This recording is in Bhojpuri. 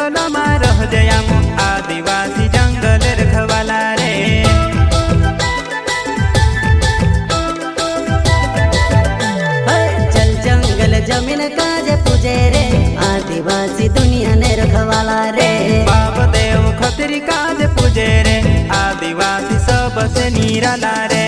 जंगलમાં રહજે આમ आदिवासी जंगल रखवाला रे। चल जंगल जमीन काजे पूजे रे आदिवासी दुनिया ने रखवाला रे। बाप देव खतरी काजे पूजे रे आदिवासी सबसे निराला रे।